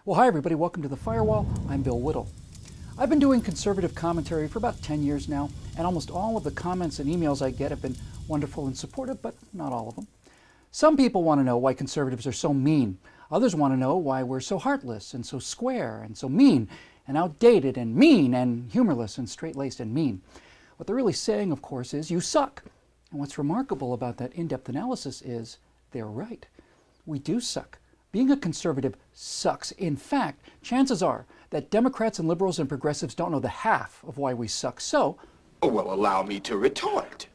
Well, hi everybody, welcome to The Firewall. I'm Bill Whittle. I've been doing conservative commentary for about 10 years now, and almost all of the comments and emails I get have been wonderful and supportive, but not all of them. Some people want to know why conservatives are so mean. Others want to know why we're so heartless and so square and so mean and outdated and mean and humorless and straight-laced and mean. What they're really saying, of course, is you suck. And what's remarkable about that in-depth analysis is they're right. We do suck. Being a conservative sucks. In fact, chances are that Democrats and liberals and progressives don't know the half of why we suck. So, well, allow me to retort.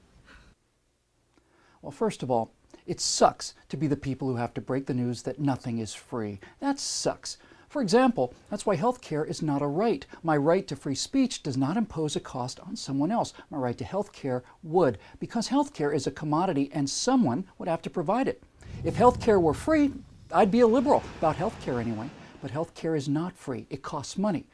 Well, first of all, it sucks to be the people who have to break the news that nothing is free. That sucks. For example, that's why health care is not a right. My right to free speech does not impose a cost on someone else. My right to health care would, because health care is a commodity and someone would have to provide it. If health care were free, I'd be a liberal about health care anyway, but health care is not free. It costs money,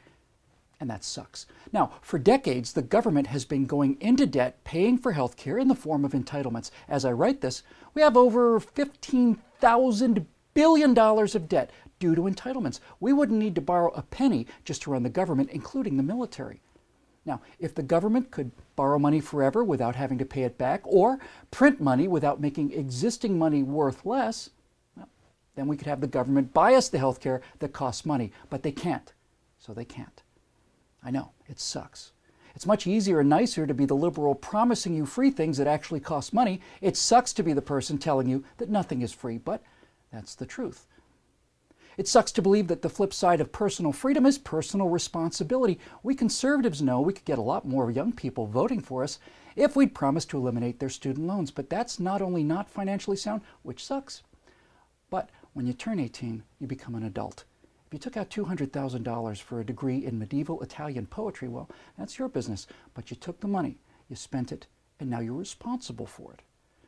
and that sucks. Now, for decades, the government has been going into debt paying for health care in the form of entitlements. As I write this, we have over $15,000 billion of debt due to entitlements. We wouldn't need to borrow a penny just to run the government, including the military. Now, if the government could borrow money forever without having to pay it back, or print money without making existing money worth less, then we could have the government buy us the health care that costs money, but they can't. So they can't. I know, it sucks. It's much easier and nicer to be the liberal promising you free things that actually cost money. It sucks to be the person telling you that nothing is free, but that's the truth. It sucks to believe that the flip side of personal freedom is personal responsibility. We conservatives know we could get a lot more young people voting for us if we'd promised to eliminate their student loans, but that's not only not financially sound, which sucks, but when you turn 18, you become an adult. If you took out $200,000 for a degree in medieval Italian poetry, well, that's your business. But you took the money, you spent it, and now you're responsible for it.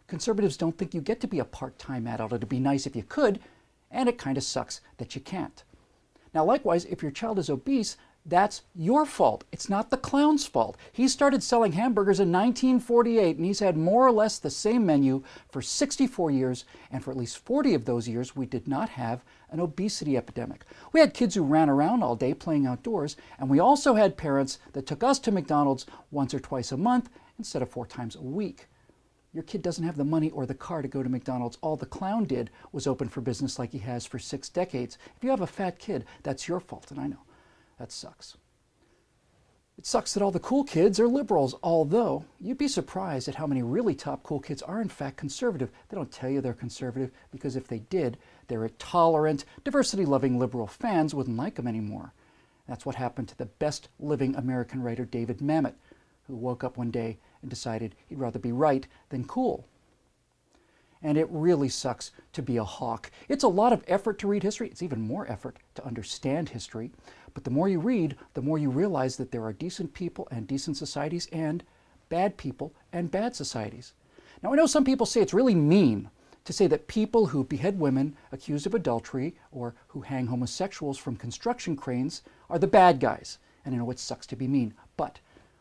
Conservatives don't think you get to be a part-time adult. It'd be nice if you could, and it kind of sucks that you can't. Now, likewise, if your child is obese, that's your fault. It's not the clown's fault. He started selling hamburgers in 1948, and he's had more or less the same menu for 64 years, and for at least 40 of those years, we did not have an obesity epidemic. We had kids who ran around all day playing outdoors, and we also had parents that took us to McDonald's once or twice a month instead of 4 times a week. Your kid doesn't have the money or the car to go to McDonald's. All the clown did was open for business like he has for 6 decades. If you have a fat kid, that's your fault, and I know. That sucks. It sucks that all the cool kids are liberals, although you'd be surprised at how many really top cool kids are in fact conservative. They don't tell you they're conservative because if they did, their tolerant, diversity-loving liberal fans wouldn't like them anymore. That's what happened to the best living American writer David Mamet, who woke up one day and decided he'd rather be right than cool. And it really sucks to be a hawk. It's a lot of effort to read history. It's even more effort to understand history. But the more you read, the more you realize that there are decent people and decent societies and bad people and bad societies. Now, I know some people say it's really mean to say that people who behead women accused of adultery or who hang homosexuals from construction cranes are the bad guys. And I know it sucks to be mean, but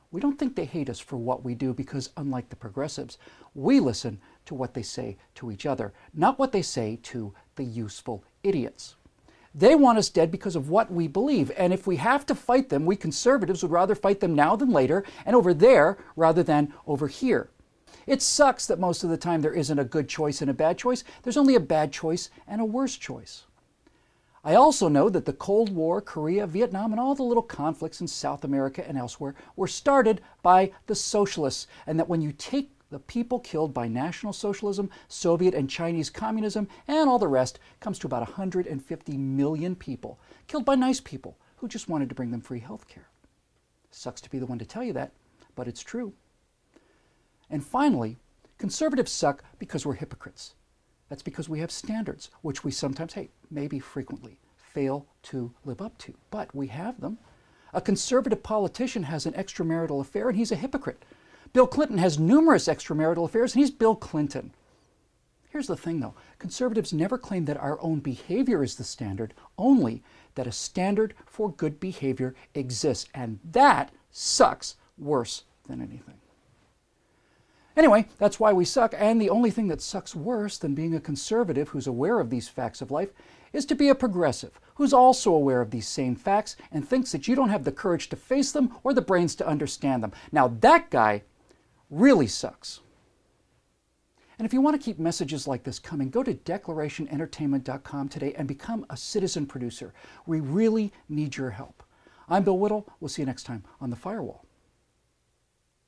we don't think they hate us for what we do because, unlike the progressives, we listen to what they say to each other, not what they say to the useful idiots. They want us dead because of what we believe, and if we have to fight them, we conservatives would rather fight them now than later, and over there rather than over here. It sucks that most of the time there isn't a good choice and a bad choice. There's only a bad choice and a worse choice. I also know that the Cold War, Korea, Vietnam, and all the little conflicts in South America and elsewhere were started by the socialists, and that when you take the people killed by National Socialism, Soviet and Chinese communism, and all the rest, comes to about 150 million people, killed by nice people who just wanted to bring them free health care. Sucks to be the one to tell you that, but it's true. And finally, conservatives suck because we're hypocrites. That's because we have standards, which we sometimes, maybe frequently, fail to live up to. But we have them. A conservative politician has an extramarital affair, and he's a hypocrite. Bill Clinton has numerous extramarital affairs, and he's Bill Clinton. Here's the thing, though. Conservatives never claim that our own behavior is the standard, only that a standard for good behavior exists, and that sucks worse than anything. Anyway, that's why we suck, and the only thing that sucks worse than being a conservative who's aware of these facts of life is to be a progressive who's also aware of these same facts and thinks that you don't have the courage to face them or the brains to understand them. Now that guy really sucks. And if you want to keep messages like this coming, go to declarationentertainment.com today and become a citizen producer. We really need your help. I'm Bill Whittle. We'll see you next time on The Firewall.